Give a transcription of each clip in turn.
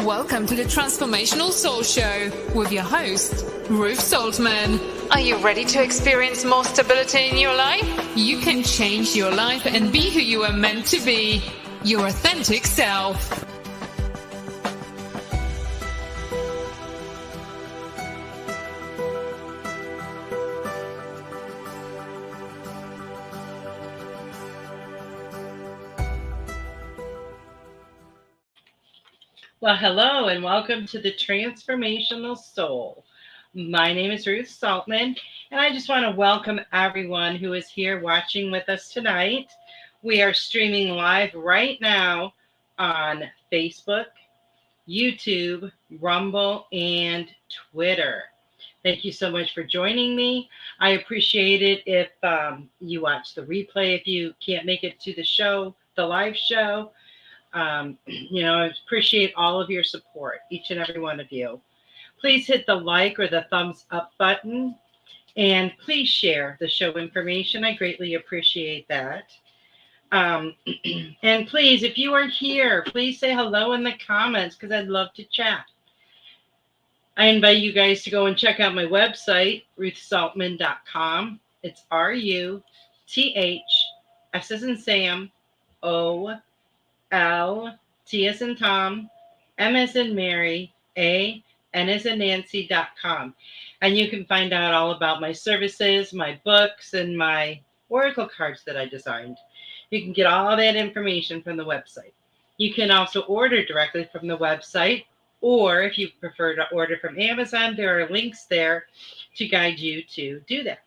Welcome to the Transformational Soul Show with your host, Ruth Soltman. Are you ready to experience more stability in your life? You can change your life and be who you are meant to be, your authentic self. Well, hello and welcome to the Transformational Soul. My name is Ruth Soltman, and I just want to welcome everyone who is here watching with us tonight. We are streaming live right now on Facebook, YouTube, Rumble, and Twitter. Thank you so much for joining me. I appreciate it if you watch the replay, if you can't make it to the show, the live show. I appreciate all of your support, each and every one of you. Please hit the like or the thumbs up button, and please share the show information. I greatly appreciate that. And please, if you are here, please say hello in the comments because I'd love to chat. I invite you guys to go and check out my website, ruthsoltman.com. It's RUTH, S as in Sam, O L, T as in Tom, M as in Mary, A, N as in Nancy.com. And you can find out all about my services, my books, and my oracle cards that I designed. You can get all that information from the website. You can also order directly from the website, or if you prefer to order from Amazon, there are links there to guide you to do that.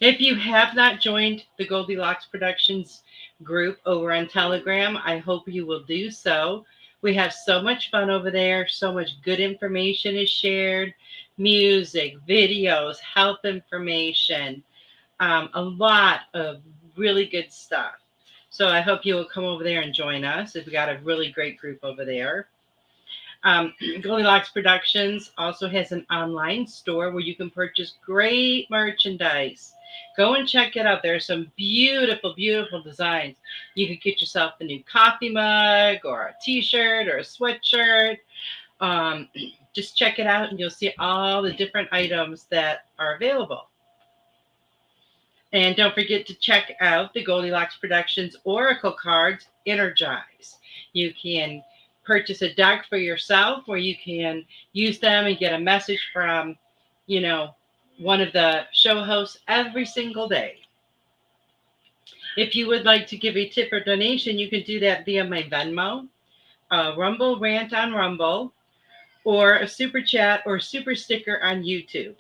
If you have not joined the Goldylocks Productions group over on Telegram, I hope you will do so. We have so much fun over there. So much good information is shared. Music, videos, health information, a lot of really good stuff. So I hope you will come over there and join us. We've got a really great group over there. Goldylocks Productions also has an online store where you can purchase great merchandise. Go and check it out. There are some beautiful, beautiful designs. You could get yourself a new coffee mug or a t-shirt or a sweatshirt. Just check it out and you'll see all the different items that are available. And don't forget to check out the Goldylocks Productions Oracle cards, Energize. You can purchase a deck for yourself, or you can use them and get a message from, one of the show hosts every single day. If you would like to give a tip or donation, you can do that via my Venmo, Rumble Rant on Rumble, or a super chat or super sticker on YouTube.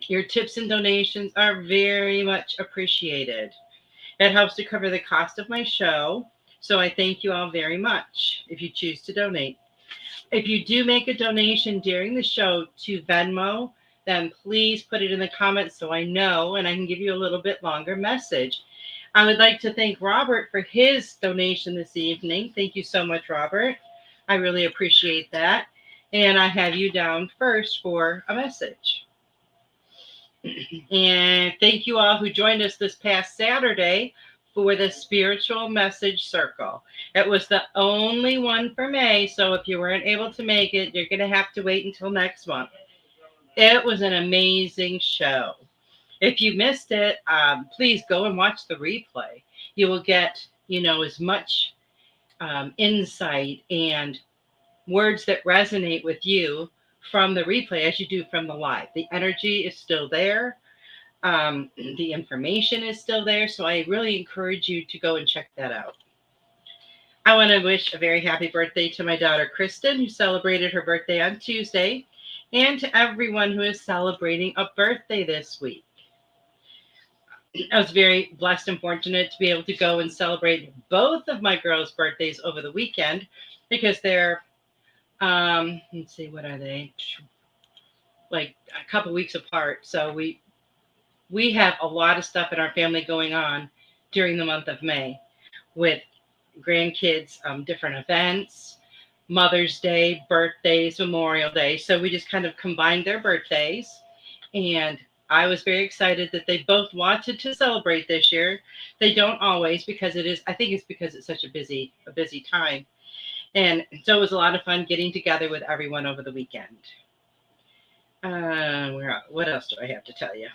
Your tips and donations are very much appreciated. It helps to cover the cost of my show. So I thank you all very much if you choose to donate. If you do make a donation during the show to Venmo, then please put it in the comments so I know and I can give you a little bit longer message. I would like to thank Robert for his donation this evening. Thank you so much, Robert. I really appreciate that. And I have you down first for a message. And thank you all who joined us this past Saturday for the Spiritual Message Circle. It was the only one for May, so if you weren't able to make it, you're going to have to wait until next month. It was an amazing show. If you missed it, please go and watch the replay. You will get, as much insight and words that resonate with you from the replay as you do from the live. The energy is still there. The information is still there. So I really encourage you to go and check that out. I want to wish a very happy birthday to my daughter, Kristen, who celebrated her birthday on Tuesday, and to everyone who is celebrating a birthday this week. I was very blessed and fortunate to be able to go and celebrate both of my girls' birthdays over the weekend because they're, let's see, what are they? Like a couple weeks apart. So we have a lot of stuff in our family going on during the month of May with grandkids, different events, Mother's Day, birthdays, Memorial Day. So we just kind of combined their birthdays and I was very excited that they both wanted to celebrate this year. They don't always because I think it's because it's such a busy time. And so it was a lot of fun getting together with everyone over the weekend. What else do I have to tell you?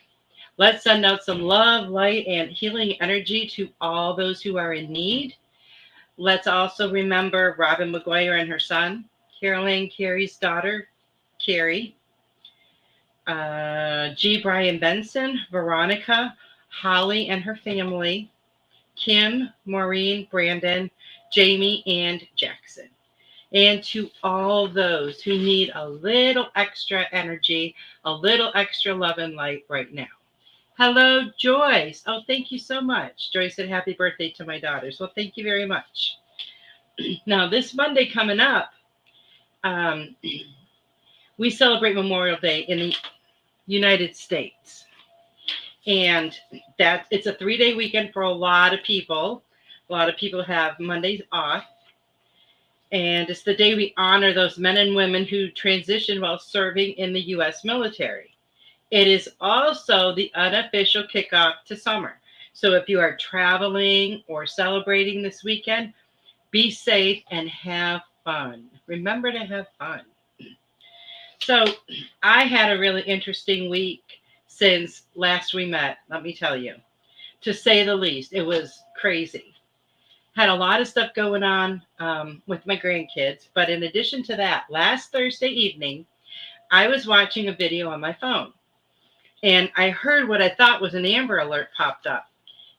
Let's send out some love, light, and healing energy to all those who are in need. Let's also remember Robin McGuire and her son, Carolyn Carey's daughter, Carrie, G. Brian Benson, Veronica, Holly and her family, Kim, Maureen, Brandon, Jamie, and Jackson. And to all those who need a little extra energy, a little extra love and light right now. Hello, Joyce. Oh, thank you so much. Joyce said happy birthday to my daughters. Well, thank you very much. Now, this Monday coming up, um, we celebrate Memorial Day in the United States. And it's a 3-day weekend for a lot of people. A lot of people have Mondays off. And it's the day we honor those men and women who transitioned while serving in the U.S. military. It is also the unofficial kickoff to summer. So if you are traveling or celebrating this weekend, be safe and have fun. Remember to have fun. So I had a really interesting week since last we met, let me tell you. To say the least, it was crazy. Had a lot of stuff going on with my grandkids. But in addition to that, last Thursday evening, I was watching a video on my phone. And I heard what I thought was an Amber Alert popped up.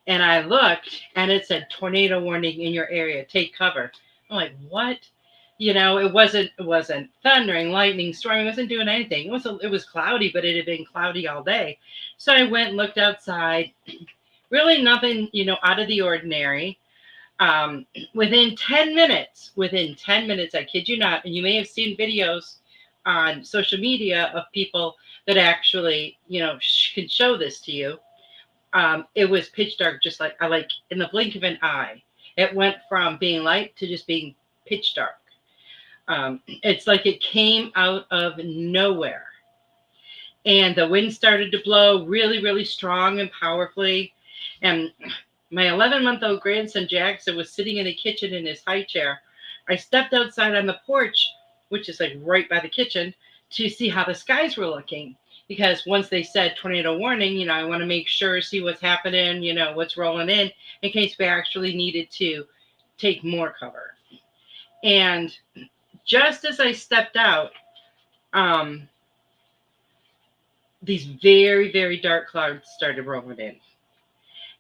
And I looked, and it said, tornado warning in your area, take cover. I'm like, what? It wasn't thundering, lightning, storm. It wasn't doing anything. It was cloudy, but it had been cloudy all day. So I went and looked outside. Really nothing, out of the ordinary. Within 10 minutes, I kid you not, and you may have seen videos on social media of people that actually, can show this to you. It was pitch dark, just like in the blink of an eye. It went from being light to just being pitch dark. It's like it came out of nowhere. And the wind started to blow really, really strong and powerfully. And my 11-month-old grandson, Jackson, was sitting in the kitchen in his high chair. I stepped outside on the porch, which is like right by the kitchen, to see how the skies were looking. Because once they said tornado warning, I want to make sure, see what's happening, what's rolling in case we actually needed to take more cover. And just as I stepped out, these very, very dark clouds started rolling in.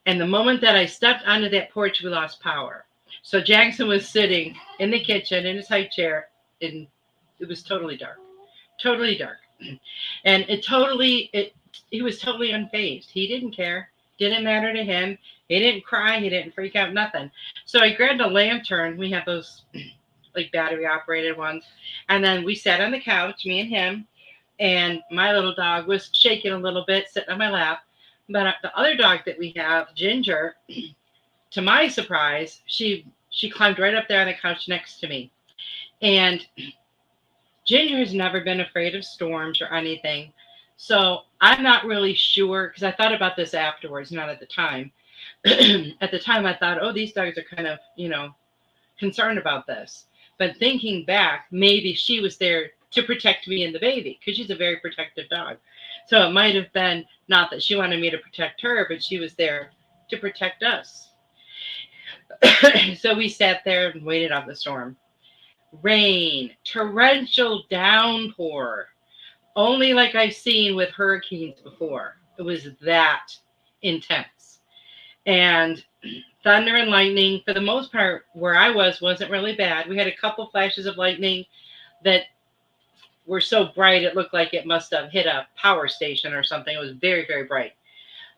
And the moment that I stepped onto that porch, we lost power. So Jackson was sitting in the kitchen in his high chair, and it was totally dark. And he was totally unfazed. He didn't care. Didn't matter to him. He didn't cry. He didn't freak out, nothing. So I grabbed a lantern. We have those like battery operated ones. And then we sat on the couch, me and him, and my little dog was shaking a little bit, sitting on my lap. But the other dog that we have, Ginger, to my surprise, she climbed right up there on the couch next to me. And Ginger has never been afraid of storms or anything. So I'm not really sure, because I thought about this afterwards, not at the time. At the time, I thought, oh, these dogs are kind of, concerned about this. But thinking back, maybe she was there to protect me and the baby, because she's a very protective dog. So it might have been not that she wanted me to protect her, but she was there to protect us. So we sat there and waited on the storm. Rain, torrential downpour, only like I've seen with hurricanes before. It was that intense. And thunder and lightning, for the most part, where I wasn't really bad. We had a couple flashes of lightning that were so bright it looked like it must have hit a power station or something. It was very, very bright.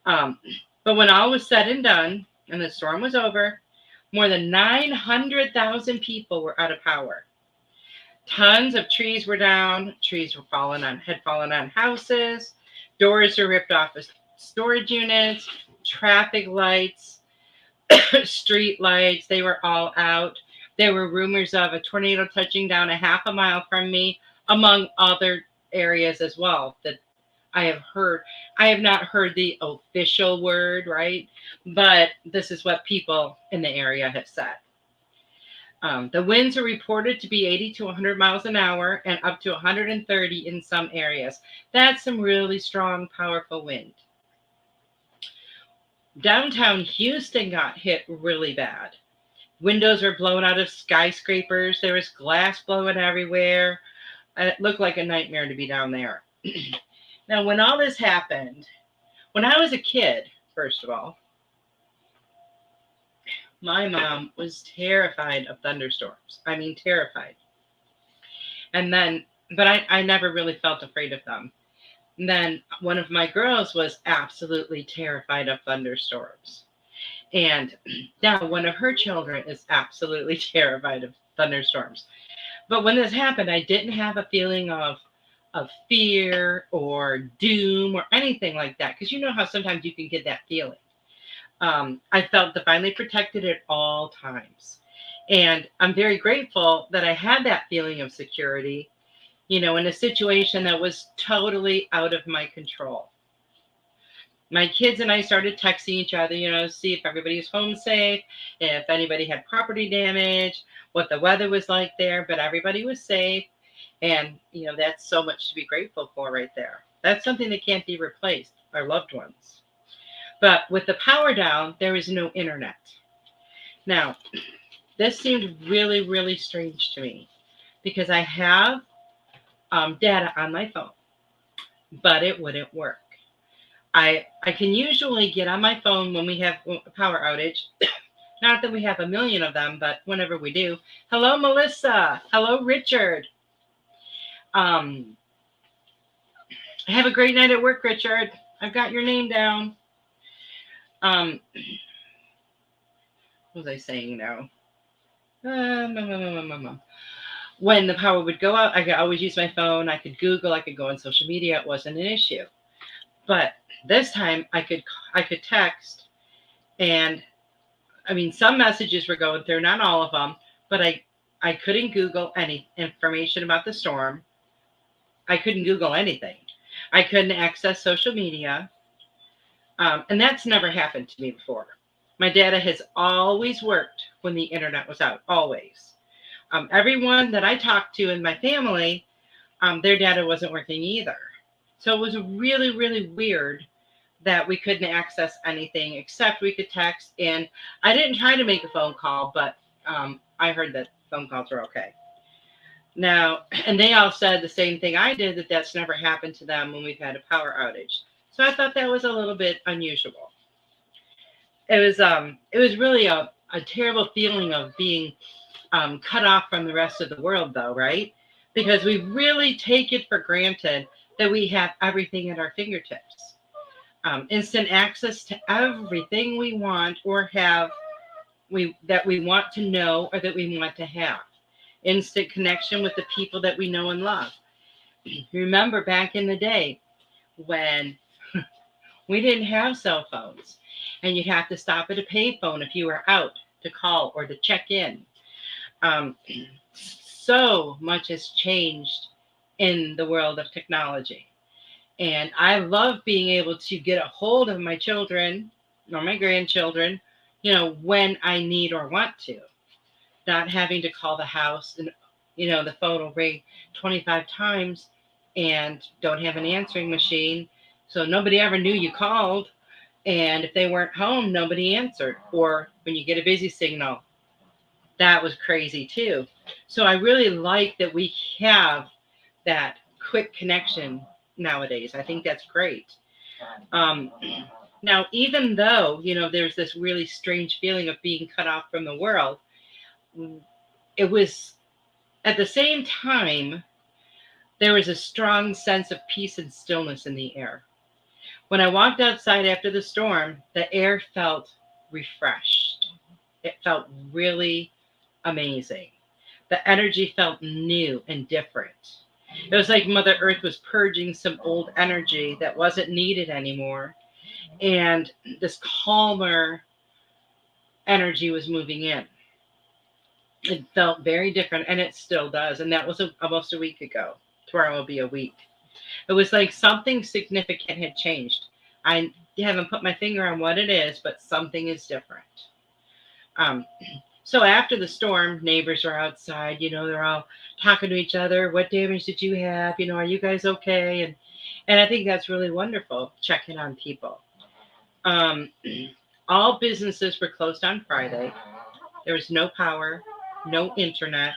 But when all was said and done and the storm was over, more than 900,000 people were out of power. Tons of trees were down. Trees were had fallen on houses. Doors were ripped off of storage units. Traffic lights, street lights, they were all out. There were rumors of a tornado touching down a half a mile from me, among other areas as well that I have not heard the official word, right? But this is what people in the area have said. The winds are reported to be 80 to 100 miles an hour and up to 130 in some areas. That's some really strong, powerful wind. Downtown Houston got hit really bad. Windows were blown out of skyscrapers. There was glass blowing everywhere. It looked like a nightmare to be down there. Now, when all this happened, when I was a kid, first of all, my mom was terrified of thunderstorms. I mean, terrified. And then, but I never really felt afraid of them. And then one of my girls was absolutely terrified of thunderstorms. And now one of her children is absolutely terrified of thunderstorms. But when this happened, I didn't have a feeling of fear or doom or anything like that. Because you know how sometimes you can get that feeling. I felt divinely protected at all times. And I'm very grateful that I had that feeling of security, in a situation that was totally out of my control. My kids and I started texting each other, to see if everybody was home safe, if anybody had property damage, what the weather was like there, but everybody was safe. And, that's so much to be grateful for right there. That's something that can't be replaced, our loved ones. But with the power down, there is no internet. Now, this seemed really, really strange to me because I have data on my phone, but it wouldn't work. I can usually get on my phone when we have a power outage. Not that we have a million of them, but whenever we do. Hello, Melissa. Hello, Richard. Have a great night at work, Richard. I've got your name down. What was I saying now? When the power would go out, I could always use my phone. I could Google. I could go on social media. It wasn't an issue. But this time, I could text, and some messages were going through, not all of them. But I couldn't Google any information about the storm. I couldn't Google anything. I couldn't access social media. And that's never happened to me before. My data has always worked when the internet was out, always. Everyone that I talked to in my family, their data wasn't working either. So it was really, really weird that we couldn't access anything except we could text. And I didn't try to make a phone call, but I heard that phone calls were okay. Now, and they all said the same thing I did, that that's never happened to them when we've had a power outage. So I thought that was a little bit unusual. It was really a terrible feeling of being cut off from the rest of the world, though, right? Because we really take it for granted that we have everything at our fingertips. Instant access to everything we want or have, that we want to know or that we want to have. Instant connection with the people that we know and love. Remember back in the day when we didn't have cell phones and you'd have to stop at a payphone if you were out to call or to check in. So much has changed in the world of technology. And I love being able to get a hold of my children or my grandchildren, when I need or want to. Not having to call the house and, the phone will ring 25 times and don't have an answering machine. So nobody ever knew you called. And if they weren't home, nobody answered. Or when you get a busy signal, that was crazy too. So I really like that we have that quick connection nowadays. I think that's great. Now, even though, there's this really strange feeling of being cut off from the world, it was at the same time, there was a strong sense of peace and stillness in the air. When I walked outside after the storm, the air felt refreshed. It felt really amazing. The energy felt new and different. It was like Mother Earth was purging some old energy that wasn't needed anymore. And this calmer energy was moving in. It felt very different, and it still does. And that was almost a week ago. Tomorrow will be a week. It was like something significant had changed. I haven't put my finger on what it is, but something is different. Um, so after the storm, neighbors are outside, they're all talking to each other. What damage did you have? Are you guys okay? And I think that's really wonderful, checking on people. Um, all businesses were closed on Friday. There was no power, no internet,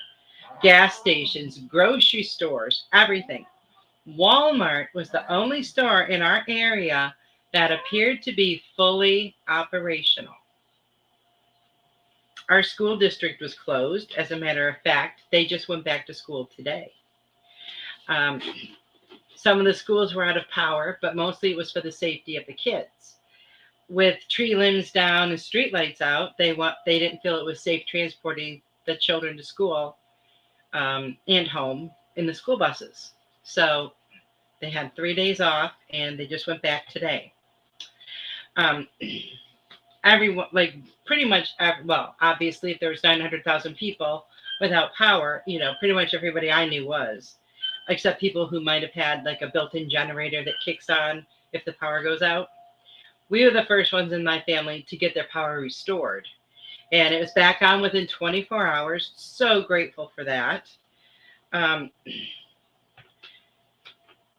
gas stations, grocery stores, everything. Walmart was the only store in our area that appeared to be fully operational. Our school district was closed. As a matter of fact, they just went back to school today. Um, some of the schools were out of power, but mostly it was for the safety of the kids. With tree limbs down and street lights out, they didn't feel it was safe transporting the children to school and home in the school buses. So they had 3 days off, and they just went back today. Everyone, like pretty much, well, obviously, if there was 900,000 people without power, pretty much everybody I knew was, except people who might have had like a built-in generator that kicks on if the power goes out. We were the first ones in my family to get their power restored, and it was back on within 24 hours. So grateful for that.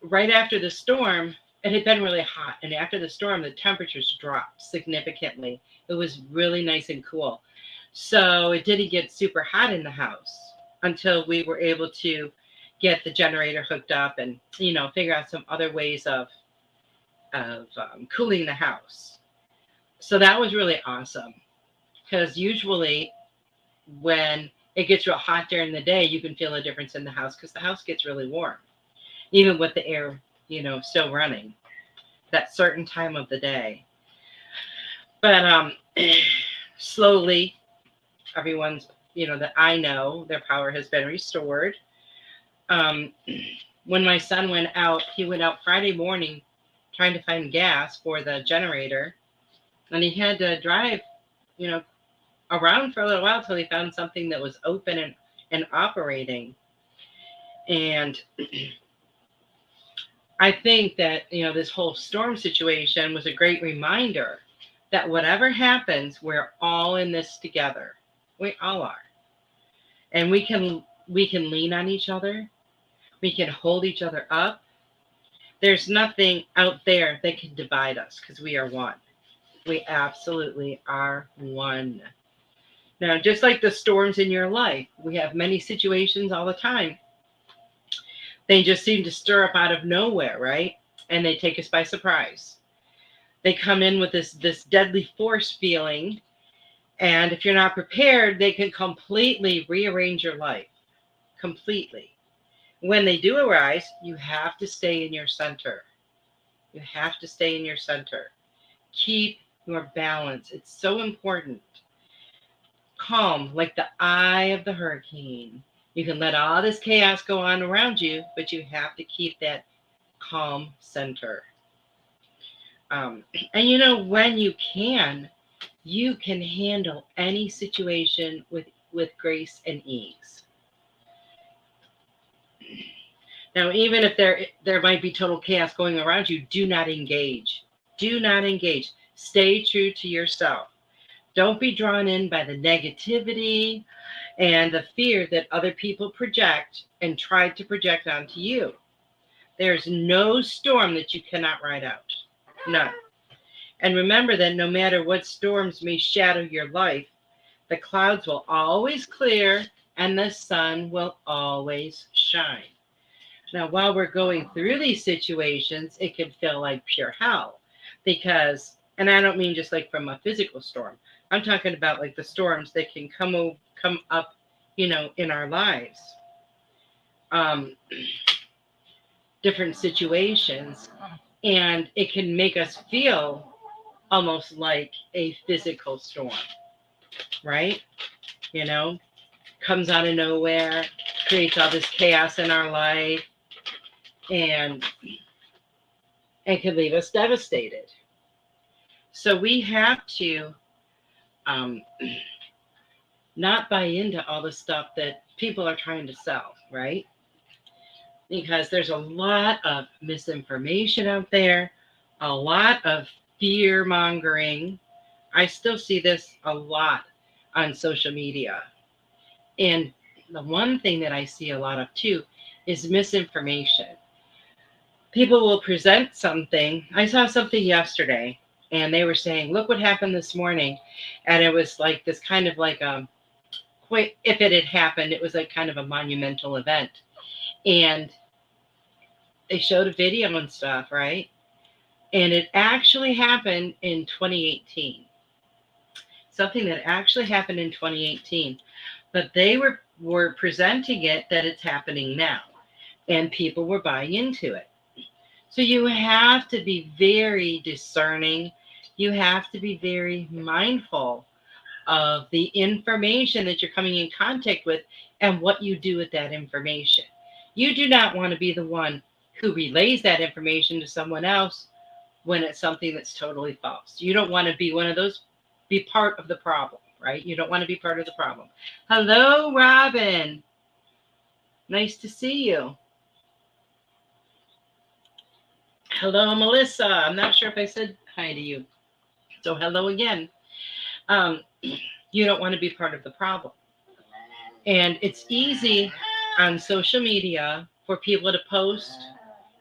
Right after the storm, it had been really hot, and after the storm, the temperatures dropped significantly. It was really nice and cool. So it didn't get super hot in the house until we were able to get the generator hooked up and, figure out some other ways of cooling the house. So that was really awesome, because usually when it gets real hot during the day, you can feel a difference in the house because the house gets really warm, even with the air, still running that certain time of the day. But slowly, everyone's, that I know, their power has been restored. When my son went out, he went out Friday morning trying to find gas for the generator, and he had to drive, around for a little while till he found something that was open and operating. And I think that, this whole storm situation was a great reminder that whatever happens, we're all in this together. We all are. And we can lean on each other. We can hold each other up. There's nothing out there that can divide us because we are one. We absolutely are one. Now, just like the storms in your life, we have many situations all the time. They just seem to stir up out of nowhere, right? And they take us by surprise. They come in with this deadly force feeling. And if you're not prepared, they can completely rearrange your life. Completely. When they do arise, you have to stay in your center. You have to stay in your center. Keep your balance. It's so important. Calm, like the eye of the hurricane. You can let all this chaos go on around you, but you have to keep that calm center. And when you can handle any situation with grace and ease. Now, even if there might be total chaos going around you, do not engage. Do not engage. Stay true to yourself. Don't be drawn in by the negativity and the fear that other people project and try to project onto you. There's no storm that you cannot ride out. None. And remember that no matter what storms may shadow your life, the clouds will always clear and the sun will always shine. Now, while we're going through these situations, it can feel like pure hell because, and I don't mean just like from a physical storm. I'm talking about like the storms that can come up, in our lives. Different situations, and it can make us feel almost like a physical storm, right? Comes out of nowhere, creates all this chaos in our life, and can leave us devastated. So we have to not buy into all the stuff that people are trying to sell, right? because there's a lot of misinformation out there, a lot of fear mongering. I still see this a lot on social media. And the one thing that I see a lot of too is misinformation. People will present something. I saw something yesterday and they were saying, look what happened this morning. And it was like this kind of like quite, if it had happened, it was like kind of a monumental event. And they showed a video and stuff, right? And it actually happened in 2018. Something that actually happened in 2018. But they were presenting it that it's happening now. And people were buying into it. So you have to be very discerning. You have to be very mindful of the information that you're coming in contact with and what you do with that information. You do not want to be the one who relays that information to someone else when it's something that's totally false. You don't want to be one of those, be part of the problem, right? You don't want to be part of the problem. Hello, Robin. Nice to see you. Hello, Melissa. I'm not sure if I said hi to you. So hello again. You don't want to be part of the problem. And it's easy on social media for people to post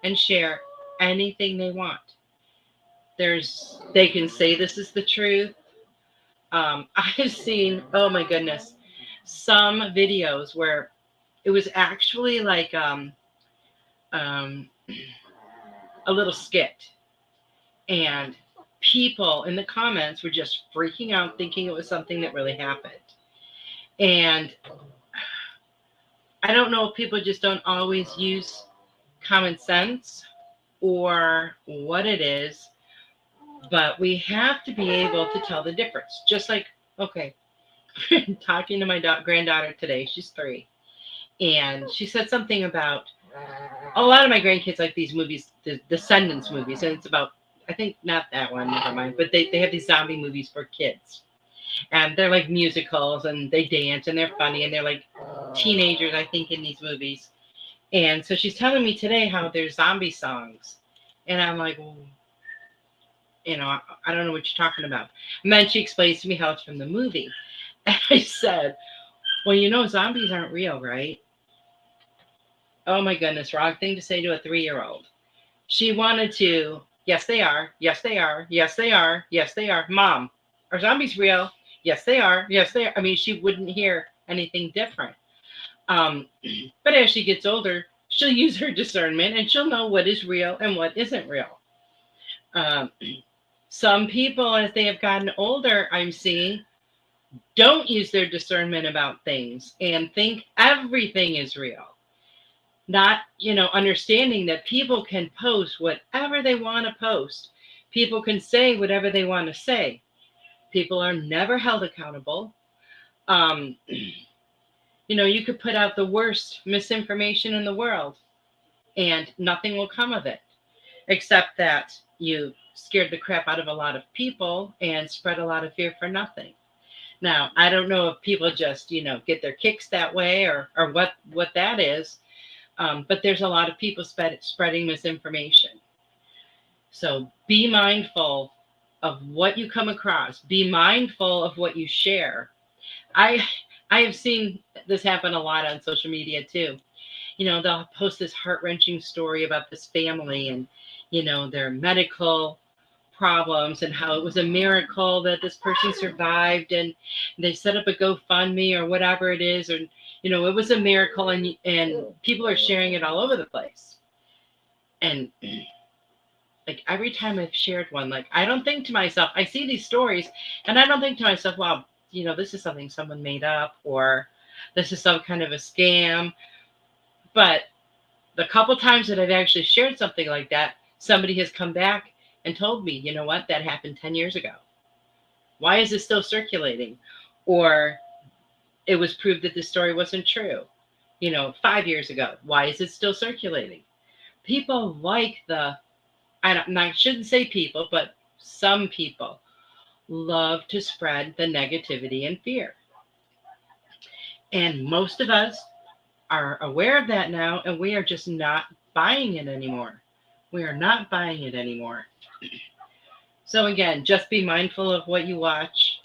and share anything they want. They can say this is the truth. I've seen, oh my goodness, some videos where it was actually like a little skit, and people in the comments were just freaking out, thinking it was something that really happened. And I don't know if people just don't always use common sense or what it is, but we have to be able to tell the difference. Just like, okay, talking to my granddaughter today, she's 3, and she said something about a lot of my grandkids like these movies, the Descendants movies, and it's about, I think not that one, never mind, but they have these zombie movies for kids. And they're like musicals and they dance and they're funny and they're like teenagers, I think, in these movies. And so she's telling me today how there's zombie songs. And I'm like, well, I don't know what you're talking about. And then she explains to me how it's from the movie. And I said, well, zombies aren't real, right? Oh my goodness, wrong thing to say to a 3-year-old. She wanted to, yes, they are. Yes, they are. Yes, they are. Yes, they are. Mom, are zombies real? Yes, they are. Yes, they are. I mean, she wouldn't hear anything different. But as she gets older, she'll use her discernment and she'll know what is real and what isn't real. Some people, as they have gotten older, I'm seeing, don't use their discernment about things and think everything is real. Not, understanding that people can post whatever they want to post. People can say whatever they want to say. People are never held accountable. You could put out the worst misinformation in the world and nothing will come of it, except that you scared the crap out of a lot of people and spread a lot of fear for nothing. Now, I don't know if people just, get their kicks that way or what that is. But there's a lot of people spreading misinformation. So be mindful of what you come across. Be mindful of what you share. I have seen this happen a lot on social media too. They'll post this heart-wrenching story about this family and, their medical problems and how it was a miracle that this person survived, and they set up a GoFundMe or whatever it is, or it was a miracle, and people are sharing it all over the place. And like every time I've shared one, like I don't think to myself, I see these stories and I don't think to myself, wow, this is something someone made up or this is some kind of a scam. But the couple times that I've actually shared something like that, somebody has come back and told me, you know what, that happened 10 years ago. Why is it still circulating? Or it was proved that this story wasn't true, 5 years ago. Why is it still circulating? People like I shouldn't say people, but some people love to spread the negativity and fear. And most of us are aware of that now, and we are just not buying it anymore. We are not buying it anymore. So again, just be mindful of what you watch,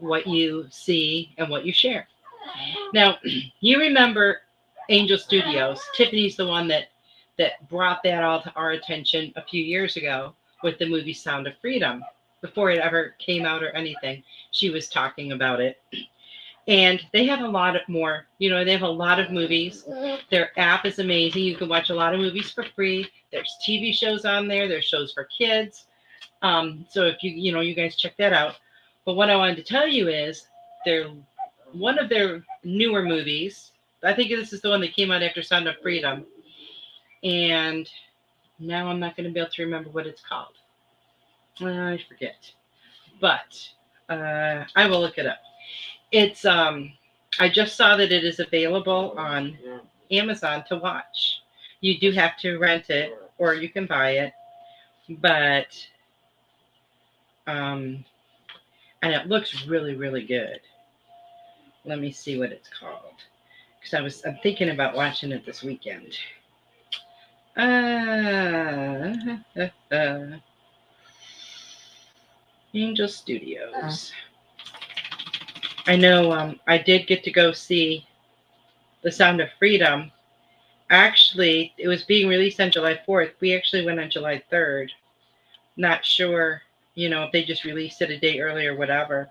what you see, and what you share. Now, you remember Angel Studios. Tiffany's the one that brought that all to our attention a few years ago with the movie Sound of Freedom. Before it ever came out or anything, she was talking about it. And they have a lot of more, they have a lot of movies. Their app is amazing. You can watch a lot of movies for free. There's TV shows on there. There's shows for kids. So if you guys check that out. But what I wanted to tell you is one of their newer movies. I think this is the one that came out after Sound of Freedom. And now I'm not going to be able to remember what it's called. I forget. But I will look it up. It's I just saw that it is available on Amazon to watch. You do have to rent it or you can buy it. But and it looks really, really good. Let me see what it's called. Because I'm thinking about watching it this weekend. Angel Studios. I know I did get to go see The Sound of Freedom. Actually, it was being released on July 4th. We actually went on July 3rd. Not sure, if they just released it a day early or whatever.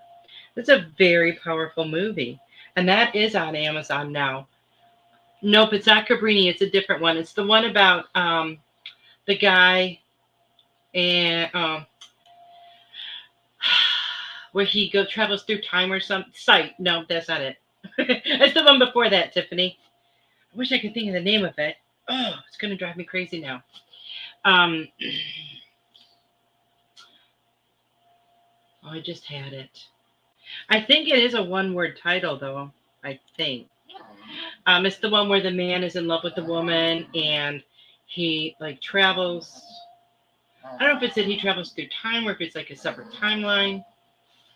It's a very powerful movie. And that is on Amazon now. Nope, it's not Cabrini. It's a different one. It's the one about the guy and where he travels through time or some Sight. No, that's not it. It's the one before that, Tiffany. I wish I could think of the name of it. Oh, it's going to drive me crazy now. Oh, I just had it. I think it is a one-word title, though. I think. It's the one where the man is in love with the woman and he travels. I don't know if it's that he travels through time or if it's like a separate timeline.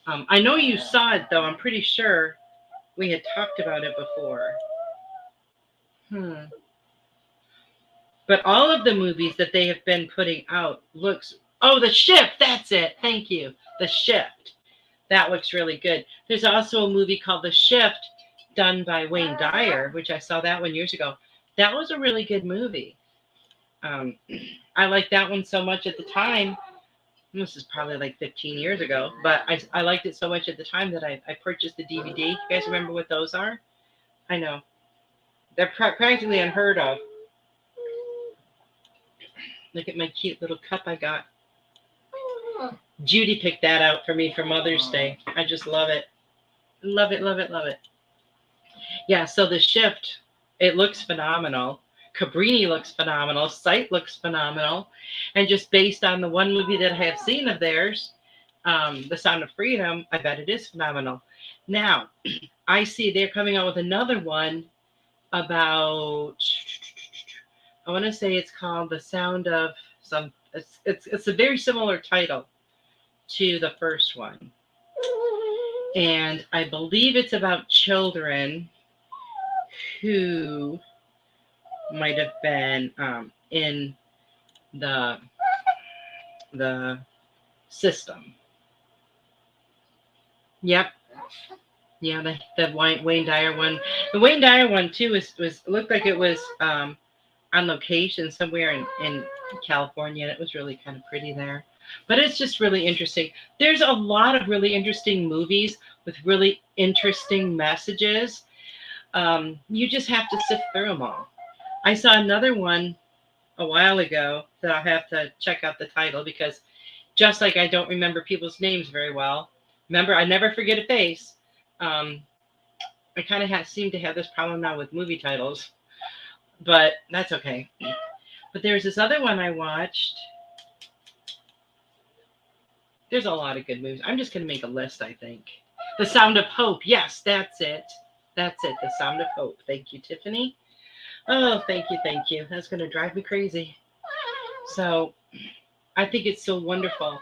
I know you saw it, though. I'm pretty sure we had talked about it before. But all of the movies that they have been putting out looks... Oh, The Shift. That's it. Thank you. The Shift. That looks really good. There's also a movie called The Shift done by Wayne Dyer, which I saw that one years ago. That was a really good movie. I liked that one so much at the time. This is probably like 15 years ago, but I liked it so much at the time that I purchased the DVD. You guys remember what those are? I know. They're practically unheard of. Look at my cute little cup I got. Judy picked that out for me for Mother's Day. I just love it. Love it, love it, love it. Yeah, so The Shift, it looks phenomenal. Cabrini looks phenomenal. Sight looks phenomenal. And just based on the one movie that I have seen of theirs, The Sound of Freedom, I bet it is phenomenal. Now, I see they're coming out with another one about, I want to say it's called The Sound of some, it's a very similar title to the first one. And I believe it's about children who might have been in the system. Yep. Yeah, the Wayne Dyer one. The Wayne Dyer one too was looked like it was on location somewhere in California. It was really kind of pretty there. But it's just really interesting. There's a lot of really interesting movies with really interesting messages. You just have to sift through them all. I saw another one a while ago that I'll have to check out the title because just like I don't remember people's names very well. Remember, I never forget a face. I kind of seem to have this problem now with movie titles, but that's okay. But there's this other one I watched. There's a lot of good movies. I'm just going to make a list, I think. The Sound of Hope. Yes, that's it. That's it. The Sound of Hope. Thank you, Tiffany. Oh, thank you, thank you. That's going to drive me crazy. So I think it's so wonderful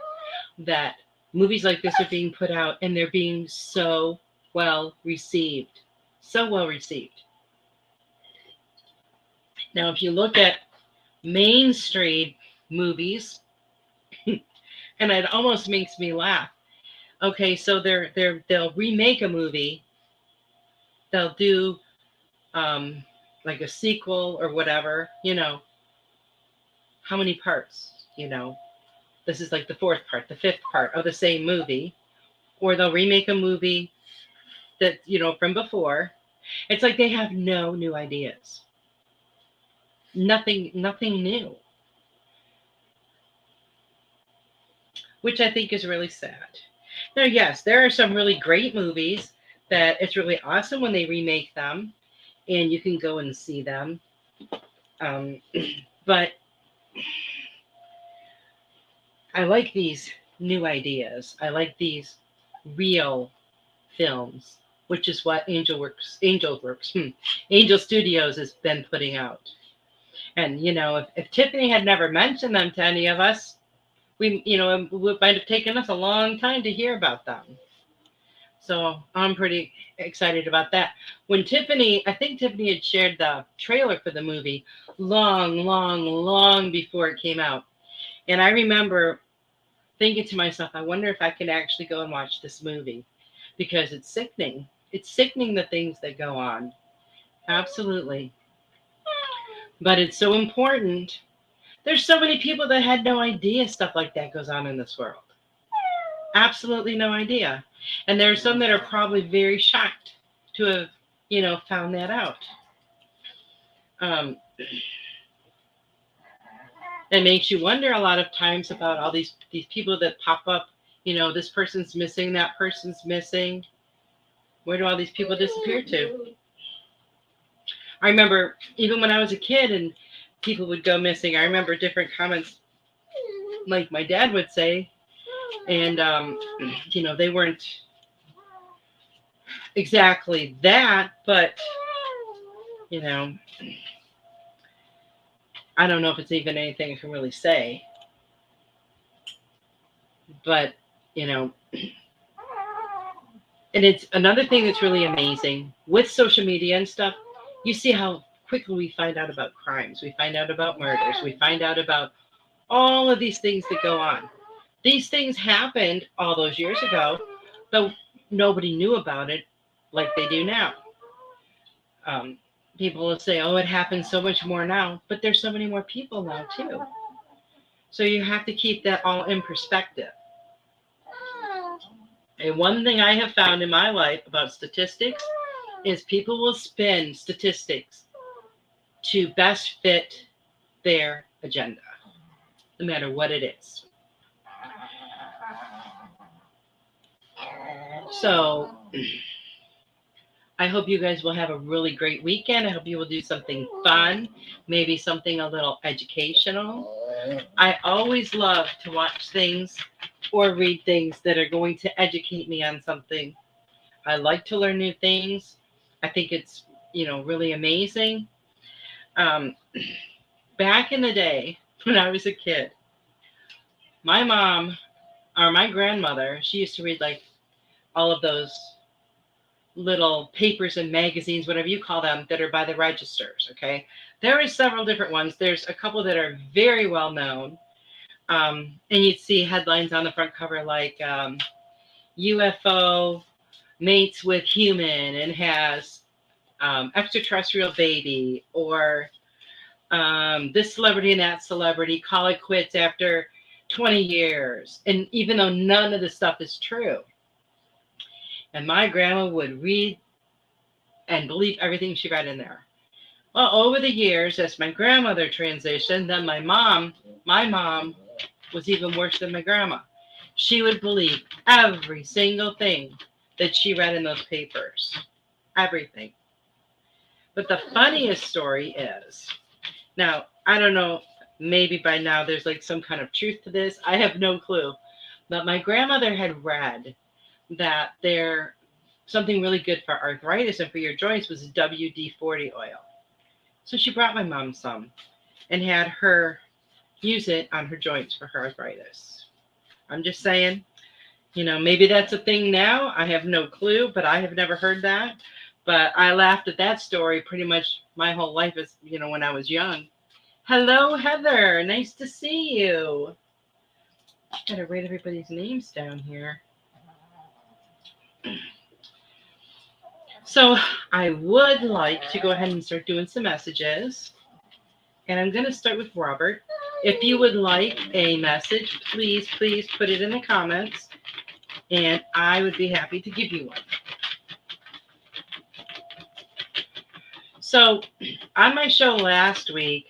that movies like this are being put out and they're being so well received. So well received. Now, if you look at mainstream movies, and it almost makes me laugh. Okay, so they'll remake a movie. They'll do like a sequel or whatever. How many parts? This is like the fourth part, the fifth part of the same movie, or they'll remake a movie that from before. It's like they have no new ideas. Nothing new, which I think is really sad. Now, yes, there are some really great movies that it's really awesome when they remake them, and you can go and see them. But I like these new ideas. I like these real films, which is what Angel Studios has been putting out. And if Tiffany had never mentioned them to any of us, it might have taken us a long time to hear about them. So I'm pretty excited about that. I think Tiffany had shared the trailer for the movie long before it came out. And I remember thinking to myself, I wonder if I can actually go and watch this movie, because it's sickening. It's sickening, the things that go on. Absolutely. But it's so important. There's so many people that had no idea stuff like that goes on in this world. Absolutely no idea. And there are some that are probably very shocked to have, found that out. It makes you wonder a lot of times about all these people that pop up. This person's missing, that person's missing. Where do all these people disappear to? I remember even when I was a kid and people would go missing, I remember different comments like my dad would say, and they weren't exactly that, but I don't know if it's even anything I can really say. But and it's another thing that's really amazing with social media and stuff. You see how quickly we find out about crimes, we find out about murders, we find out about all of these things that go on. These things happened all those years ago, but nobody knew about it like they do now. People will say, oh, it happens so much more now, but there's so many more people now too. So you have to keep that all in perspective. And one thing I have found in my life about statistics is people will spin statistics to best fit their agenda, no matter what it is. So I hope you guys will have a really great weekend. I hope you will do something fun, maybe something a little educational. I always love to watch things or read things that are going to educate me on something. I like to learn new things. I think it's, really amazing. Back in the day when I was a kid, my mom or my grandmother, she used to read like all of those little papers and magazines, whatever you call them, that are by the registers. Okay. There are several different ones. There's a couple that are very well known. And you'd see headlines on the front cover like UFO mates with human and has extraterrestrial baby, or this celebrity and that celebrity call it quits after 20 years. And even though none of this stuff is true. And my grandma would read and believe everything she read in there. Well, over the years, as my grandmother transitioned, then my mom was even worse than my grandma. She would believe every single thing that she read in those papers. Everything. But the funniest story is, now, I don't know, maybe by now there's like some kind of truth to this. I have no clue. But my grandmother had read that something really good for arthritis and for your joints was WD-40 oil. So she brought my mom some and had her use it on her joints for her arthritis. I'm just saying, maybe that's a thing now. I have no clue, but I have never heard that. But I laughed at that story pretty much my whole life as, when I was young. Hello, Heather. Nice to see you. Gotta write everybody's names down here. So I would like to go ahead and start doing some messages. And I'm going to start with Robert. If you would like a message, please put it in the comments. And I would be happy to give you one. So on my show last week,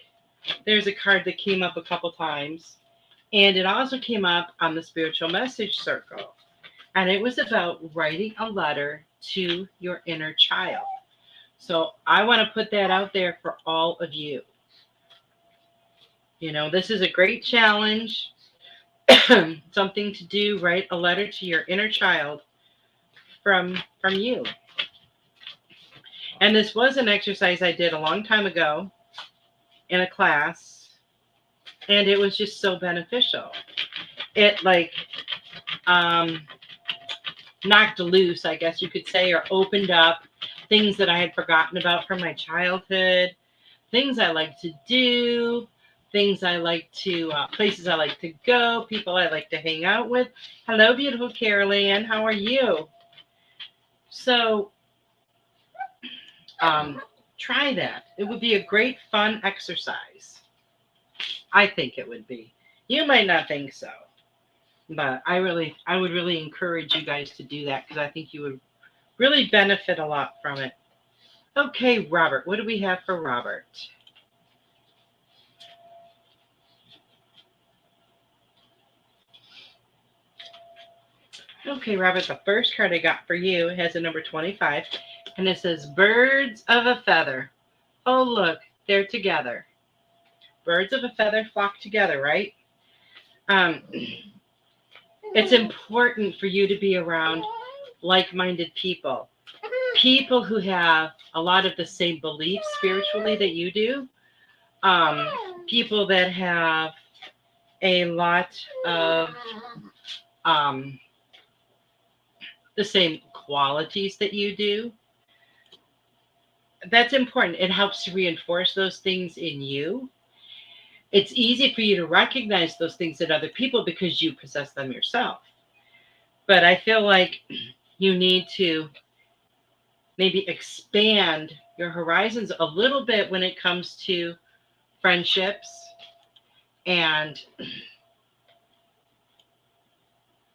there's a card that came up a couple times. And it also came up on the Spiritual Message Circle. And it was about writing a letter to your inner child. So I want to put that out there for all of you. This is a great challenge. Something to do, write a letter to your inner child from you. And this was an exercise I did a long time ago in a class. And it was just so beneficial. It knocked loose, I guess you could say, or opened up things that I had forgotten about from my childhood, things I like to do, things I like to, places I like to go, people I like to hang out with. Hello, beautiful Carol Ann. How are you? So try that. It would be a great fun exercise. I think it would be. You might not think so. But I would really encourage you guys to do that because I think you would really benefit a lot from it. Okay, Robert, what do we have for Robert? Okay, Robert, the first card I got for you has a number 25, and it says birds of a feather. Oh, look, they're together. Birds of a feather flock together, right? It's important for you to be around like-minded people. People who have a lot of the same beliefs spiritually that you do. People that have a lot of the same qualities that you do. That's important. It helps to reinforce those things in you. It's easy for you to recognize those things in other people because you possess them yourself. But I feel like you need to maybe expand your horizons a little bit when it comes to friendships. And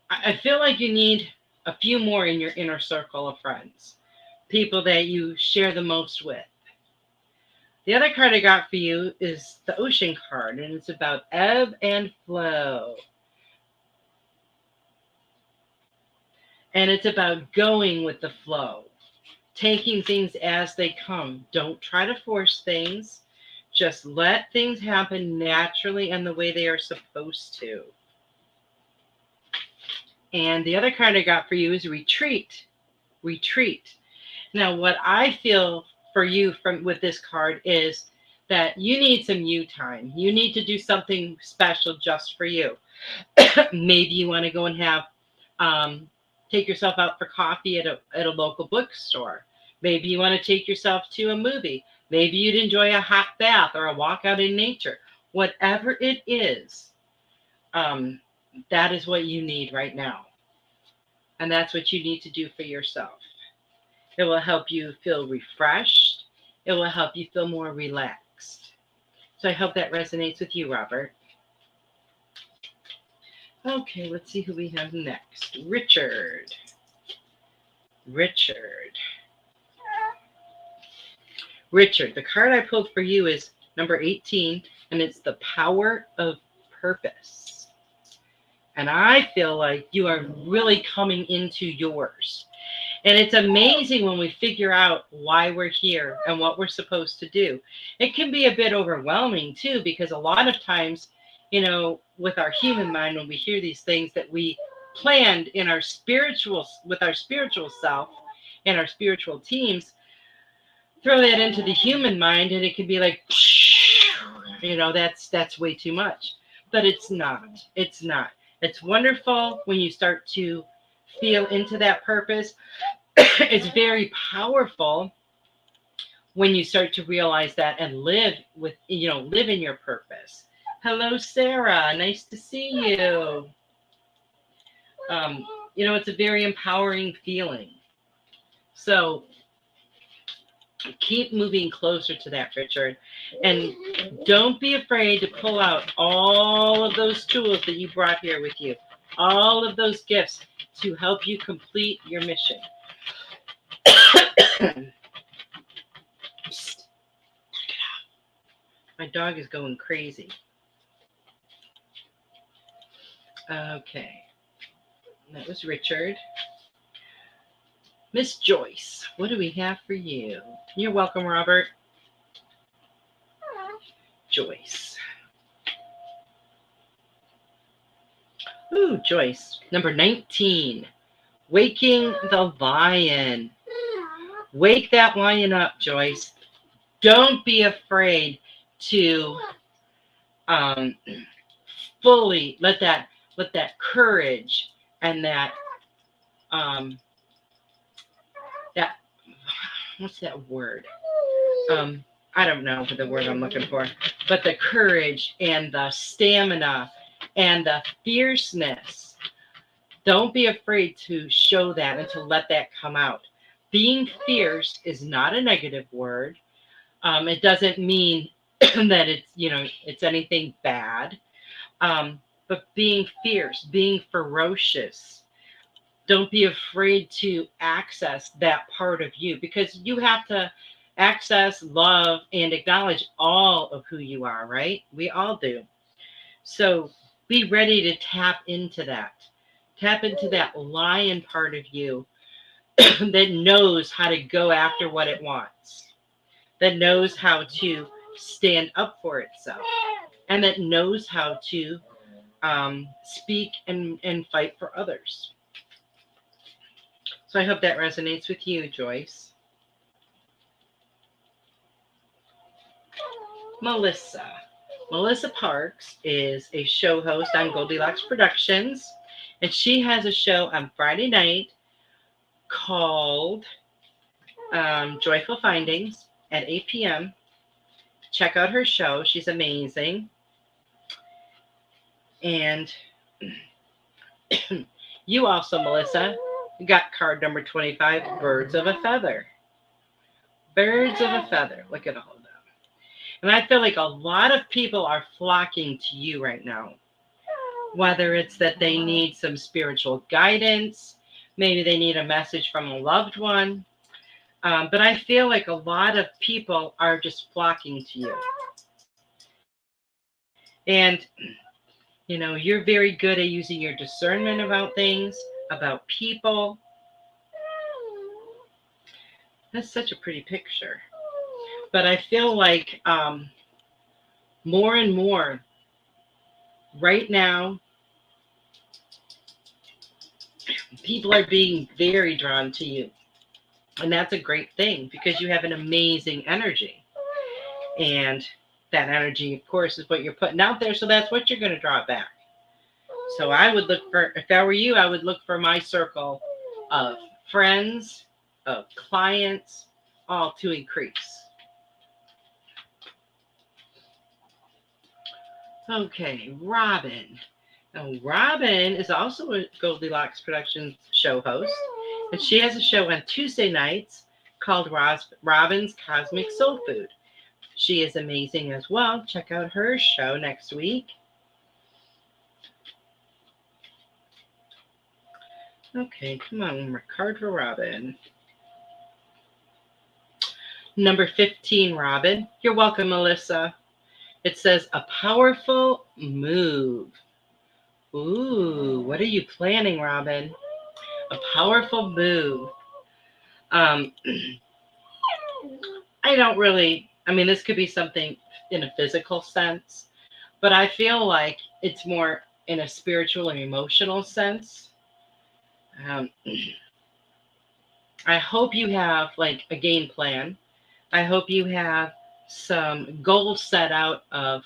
I feel like you need a few more in your inner circle of friends, people that you share the most with. The other card I got for you is the Ocean card, and it's about ebb and flow. And it's about going with the flow, taking things as they come. Don't try to force things. Just let things happen naturally and the way they are supposed to. And the other card I got for you is retreat. Retreat. Now, what I feel for you with this card is that you need some you time. You need to do something special just for you. Maybe you want to go and have take yourself out for coffee at a local bookstore. Maybe you want to take yourself to a movie. Maybe you'd enjoy a hot bath or a walk out in nature. Whatever it is, that is what you need right now. And that's what you need to do for yourself. It will help you feel refreshed. It will help you feel more relaxed. So I hope that resonates with you, Robert. Okay, let's see who we have next. Richard. Richard, the card I pulled for you is number 18, and it's the power of purpose. And I feel like you are really coming into yours. And it's amazing when we figure out why we're here and what we're supposed to do. It can be a bit overwhelming too, because a lot of times, with our human mind, when we hear these things that we planned in our with our spiritual self and our spiritual teams, throw that into the human mind and it can be like, that's way too much. But it's not. It's wonderful when you start to feel into that purpose it's very powerful when you start to realize that and live with, live in your purpose. Hello, Sarah. Nice to see you. It's a very empowering feeling. So keep moving closer to that, Richard. And don't be afraid to pull out all of those tools that you brought here with you, all of those gifts to help you complete your mission. My dog is going crazy. Okay. That was Richard. Miss Joyce, what do we have for you? You're welcome, Robert. Joyce. Ooh, Joyce. Number 19. Waking the lion. Wake that lion up, Joyce. Don't be afraid to fully let that courage and that what's that word? I don't know the word I'm looking for, but the courage and the stamina and the fierceness. Don't be afraid to show that and to let that come out. Being fierce is not a negative word. It doesn't mean that it's anything bad. But being fierce, being ferocious, don't be afraid to access that part of you, because you have to access, love, and acknowledge all of who you are, right? We all do. So be ready to tap into that. Tap into that lion part of you that knows how to go after what it wants, that knows how to stand up for itself, and that knows how to speak and fight for others. So I hope that resonates with you, Joyce. Melissa. Melissa Parks is a show host on Goldylocks Productions, and she has a show on Friday night called Joyful Findings at 8 p.m. Check out her show. She's amazing. And you also, Melissa, got card number 25, Birds of a Feather. Birds of a Feather. Look at all of them. And I feel like a lot of people are flocking to you right now. Whether it's that they need some spiritual guidance, maybe they need a message from a loved one. But I feel like a lot of people are just flocking to you. And you're very good at using your discernment about things, about people. That's such a pretty picture. But I feel like more and more right now, people are being very drawn to you. And that's a great thing, because you have an amazing energy. And that energy, of course, is what you're putting out there. So that's what you're going to draw back. So I would look for, if I were you, I would look for my circle of friends, of clients, all to increase. Okay, Robin. Now, Robin is also a Goldylocks Productions show host, and she has a show on Tuesday nights called Robin's Cosmic Soul Food. She is amazing as well. Check out her show next week. Okay, come on, one more card for Robin. Number 15, Robin. You're welcome, Melissa. It says, a powerful move. Ooh, what are you planning, Robin? A powerful move. I don't really, this could be something in a physical sense, but I feel like it's more in a spiritual and emotional sense. I hope you have like a game plan. I hope you have some goals set out of,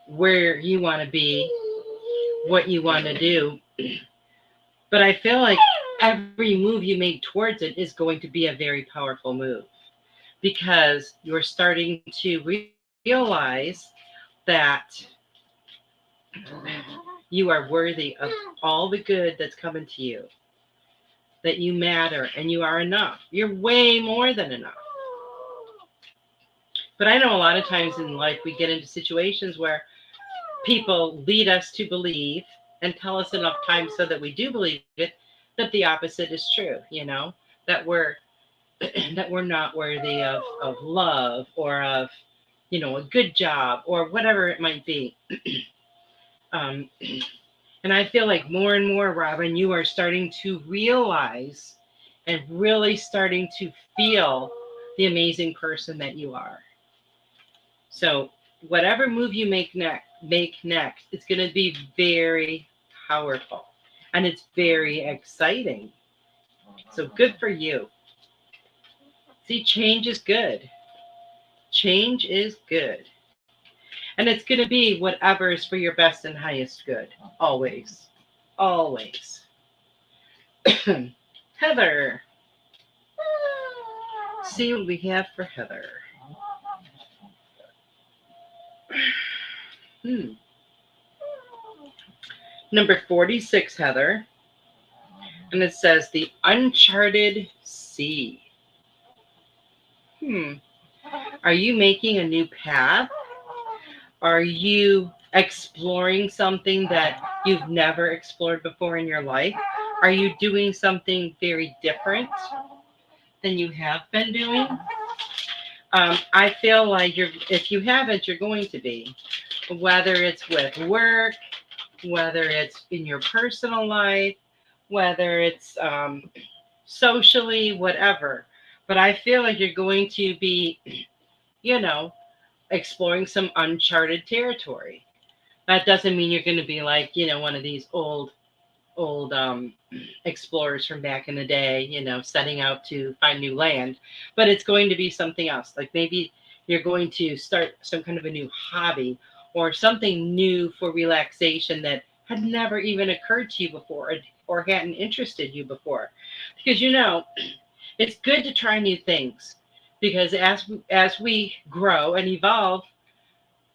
where you want to be, what you want to do. But I feel like every move you make towards it is going to be a very powerful move, because you're starting to realize that you are worthy of all the good that's coming to you, that you matter and you are enough. You're way more than enough. But I know a lot of times in life we get into situations where people lead us to believe and tell us enough times so that we do believe it, that the opposite is true, that we're that we're not worthy of love, or of a good job, or whatever it might be. um, and I feel like more and more, Robin, you are starting to realize and really starting to feel the amazing person that you are. So whatever move you make next, it's going to be very powerful, and it's very exciting. So good for you. See, change is good. Change is good. And it's going to be whatever is for your best and highest good. Always. Always. Heather. See what we have for Heather. Number 46, Heather. And it says the uncharted sea. Are you making a new path? Are you exploring something that you've never explored before in your life? Are you doing something very different than you have been doing? I feel like if you haven't, you're going to be. Whether it's with work, whether it's in your personal life, whether it's socially, whatever. But I feel like you're going to be, exploring some uncharted territory. That doesn't mean you're going to be like, one of these old explorers from back in the day, setting out to find new land. But it's going to be something else. Like maybe you're going to start some kind of a new hobby, or something new for relaxation that had never even occurred to you before, or hadn't interested you before. Because it's good to try new things, because as we grow and evolve,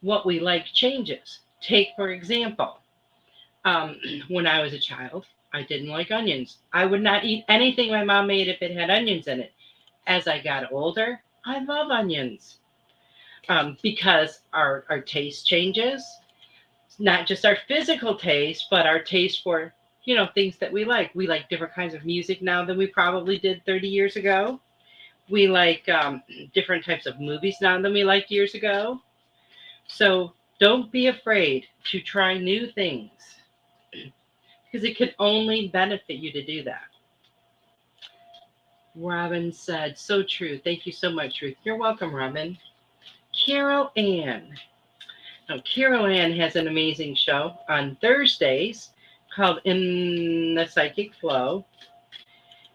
what we like changes. Take, for example, when I was a child, I didn't like onions. I would not eat anything my mom made if it had onions in it. As I got older, I love onions, because our taste changes. Not just our physical taste, but our taste for, things that we like. We like different kinds of music now than we probably did 30 years ago. We like different types of movies now than we liked years ago. So don't be afraid to try new things, because it can only benefit you to do that. Robin said, so true. Thank you so much, Ruth. You're welcome, Robin. Carol Ann. Now, Carol Ann has an amazing show on Thursdays called In the Psychic Flow.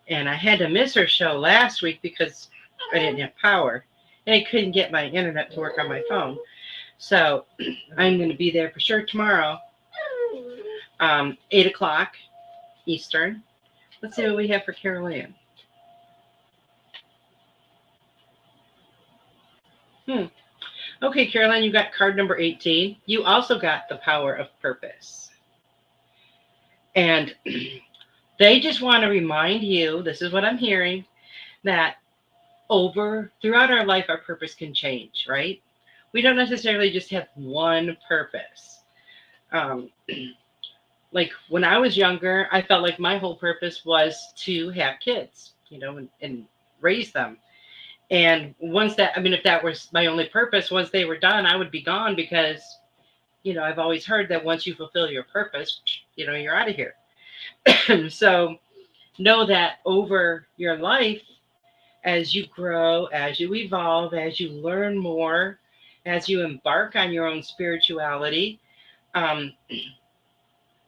And I had to miss her show last week because I didn't have power, and I couldn't get my internet to work on my phone. So I'm going to be there for sure tomorrow, 8 o'clock Eastern. Let's see what we have for Carol Ann. Okay, Caroline, you got card number 18. You also got the power of purpose. And they just want to remind you, this is what I'm hearing, that throughout our life, our purpose can change, right? We don't necessarily just have one purpose. Like when I was younger, I felt like my whole purpose was to have kids, and raise them. And if that was my only purpose, once they were done, I would be gone, because, I've always heard that once you fulfill your purpose, you're out of here. So know that over your life, as you grow, as you evolve, as you learn more, as you embark on your own spirituality,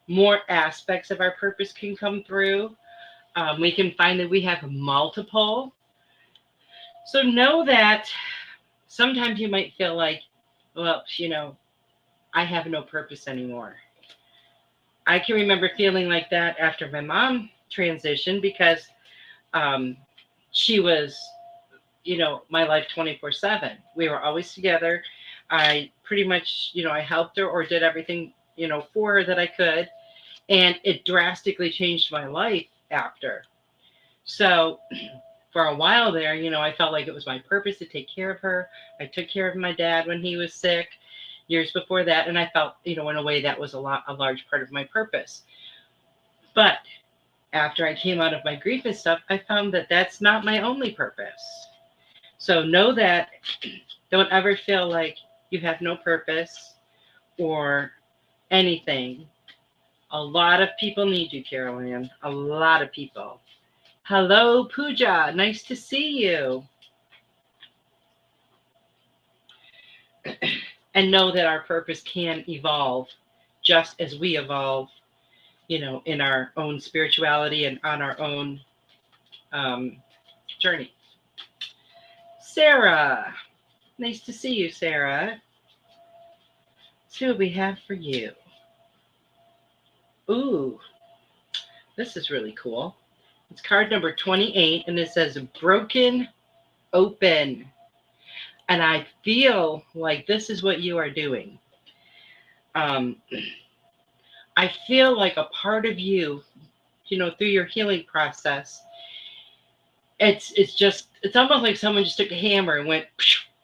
more aspects of our purpose can come through. We can find that we have multiple. So know that sometimes you might feel like, well, I have no purpose anymore. I can remember feeling like that after my mom transition because she was, my life 24/7. We were always together. I pretty much, I helped her or did everything, for her that I could. And it drastically changed my life after. So for a while there, I felt like it was my purpose to take care of her. I took care of my dad when he was sick years before that. And I felt, in a way that was a large part of my purpose. But after I came out of my grief and stuff, I found that that's not my only purpose. So know that. Don't ever feel like you have no purpose or anything. A lot of people need you, Carol Ann. A lot of people. Hello, Pooja. Nice to see you. And know that our purpose can evolve just as we evolve, in our own spirituality and on our own journey. Sarah. Nice to see you, Sarah. Let's see what we have for you. Ooh, this is really cool. It's card number 28, and it says broken open. And I feel like this is what you are doing. I feel like a part of you, through your healing process, it's almost like someone just took a hammer and went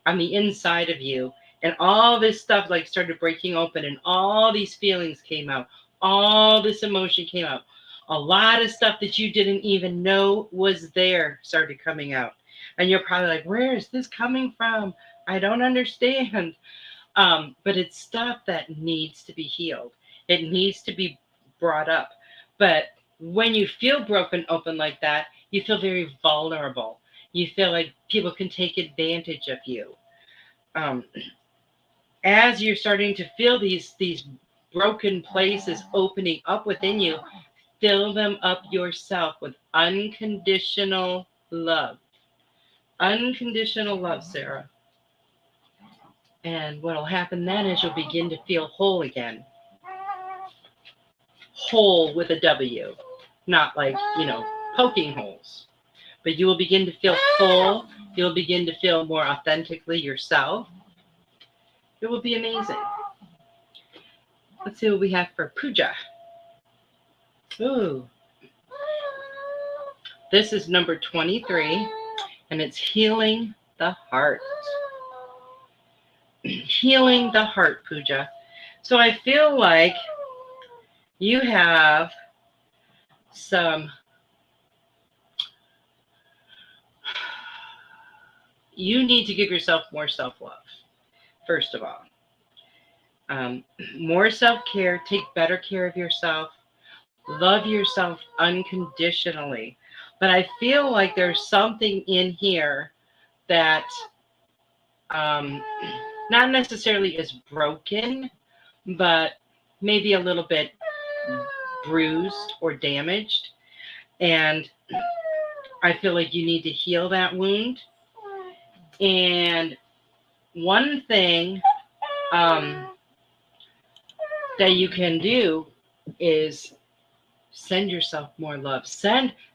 on the inside of you, and all this stuff like started breaking open, and all these feelings came out, all this emotion came out, a lot of stuff that you didn't even know was there started coming out, and you're probably like, where is this coming from? I don't understand. But it's stuff that needs to be healed. It needs to be brought up. But when you feel broken open like that, you feel very vulnerable. You feel like people can take advantage of you. As you're starting to feel these broken places opening up within you, fill them up yourself with unconditional love. Unconditional love, Sarah. And what will happen then is you'll begin to feel whole again. Whole with a W, not like, poking holes. But you will begin to feel full. You'll begin to feel more authentically yourself. It will be amazing. Let's see what we have for Pooja. Ooh. This is number 23, and it's healing the heart. Healing the heart, Pooja. So I feel like you have you need to give yourself more self-love, first of all. More self-care, take better care of yourself, love yourself unconditionally. But I feel like there's something in here that not necessarily is broken, but maybe a little bit bruised or damaged. And I feel like you need to heal that wound. And one thing that you can do is send yourself more love.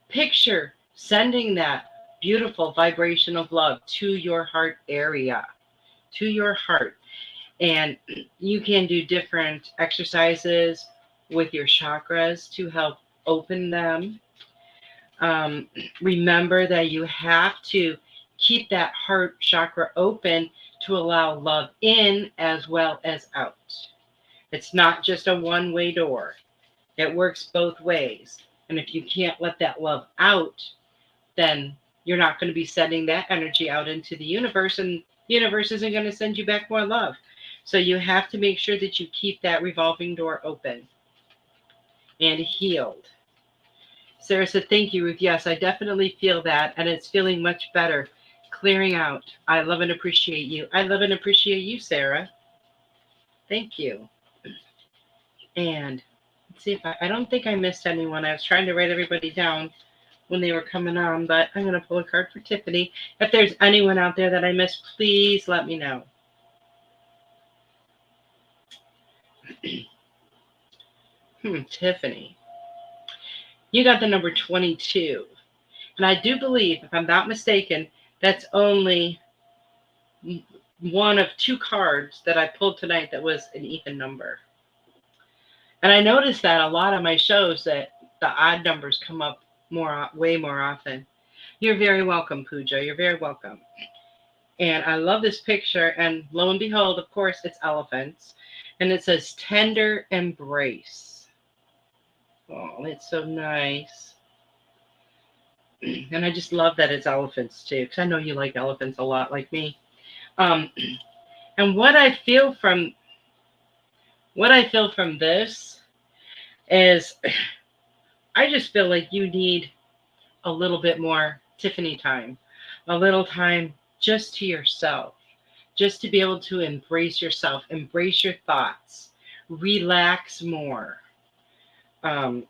Picture sending that beautiful vibration of love to your heart area, to your heart. And you can do different exercises with your chakras to help open them. Remember that you have to keep that heart chakra open to allow love in as well as out. It's not just a one-way door. It works both ways. And if you can't let that love out, then you're not going to be sending that energy out into the universe, and the universe isn't going to send you back more love. So you have to make sure that you keep that revolving door open and healed. Sarah said, thank you, Ruth. Yes, I definitely feel that, and it's feeling much better, clearing out. I love and appreciate you. I love and appreciate you, Sarah. Thank you. And let's see if I don't think I missed anyone. I was trying to write everybody down when they were coming on, but I'm going to pull a card for Tiffany. If there's anyone out there that I missed, please let me know. Tiffany. You got the number 22. And I do believe, if I'm not mistaken, that's only one of two cards that I pulled tonight that was an even number. And I noticed that a lot of my shows that the odd numbers come up way more often. You're very welcome, Pooja. You're very welcome. And I love this picture. And lo and behold, of course, it's elephants. And it says tender embrace. Oh, it's so nice. And I just love that it's elephants too, because I know you like elephants a lot, like me. And what I feel from this is, I just feel like you need a little bit more Tiffany time, a little time just to yourself, just to be able to embrace yourself, embrace your thoughts, relax more. I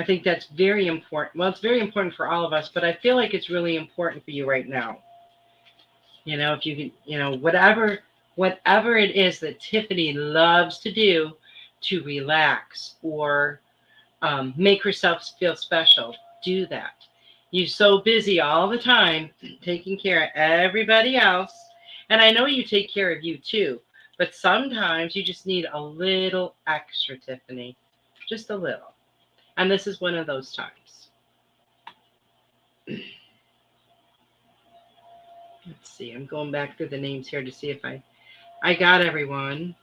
think that's very important. Well, it's very important for all of us, but I feel like it's really important for you right now. You know, if you can, you know, whatever it is that Tiffany loves to do to relax or make herself feel special, do that. You're so busy all the time taking care of everybody else. And I know you take care of you too, but sometimes you just need a little extra, Tiffany, just a little. And this is one of those times. Let's see. I'm going back through the names here to see if I got everyone.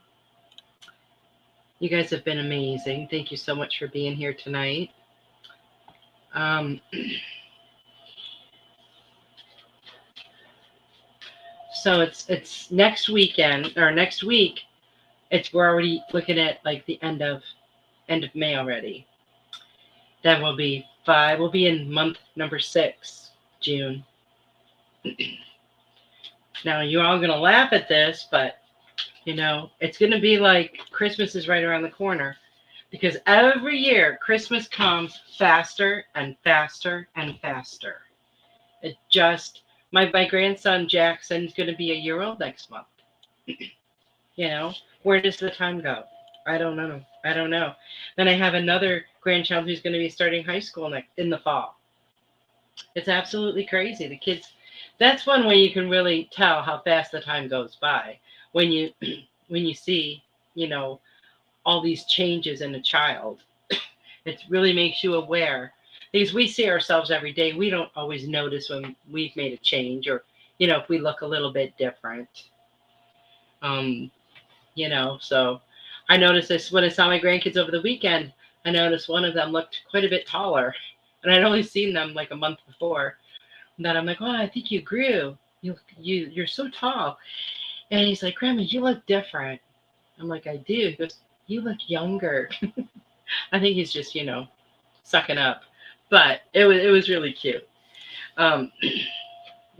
You guys have been amazing. Thank you so much for being here tonight. So it's next weekend or next week. We're already looking at like the end of May already. That will be 5. We'll be in month number 6, June. Now, you're all going to laugh at this, but, you know, it's going to be like Christmas is right around the corner. Because every year, Christmas comes faster and faster and faster. It just, my grandson Jackson is going to be a year old next month. You know, where does the time go? I don't know. Then I have another grandchild who's going to be starting high school in the fall. It's absolutely crazy. The kids, that's one way you can really tell how fast the time goes by when you see, you know, all these changes in a child. It really makes you aware, because we see ourselves every day. We don't always notice when we've made a change, or, you know, if we look a little bit different. You know, so I noticed this when I saw my grandkids over the weekend. I noticed one of them looked quite a bit taller, and I'd only seen them like a month before. And then I'm like, oh, I think you grew. You're so tall. And he's like, Grandma, you look different. I'm like, I do. He goes, you look younger. I think he's just, you know, sucking up. But it was really cute. And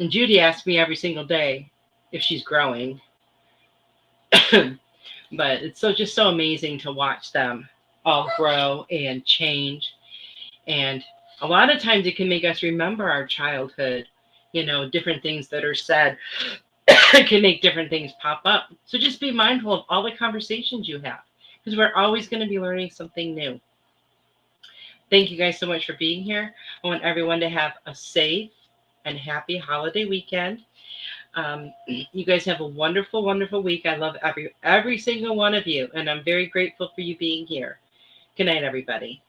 Judy asks me every single day if she's growing. But it's just so amazing to watch them all grow and change. And a lot of times it can make us remember our childhood, you know, different things that are said. It can make different things pop up. So just be mindful of all the conversations you have, because we're always going to be learning something new. Thank you guys so much for being here. I want everyone to have a safe and happy holiday weekend. You guys have a wonderful, wonderful week. I love every single one of you, and I'm very grateful for you being here. Good night, everybody.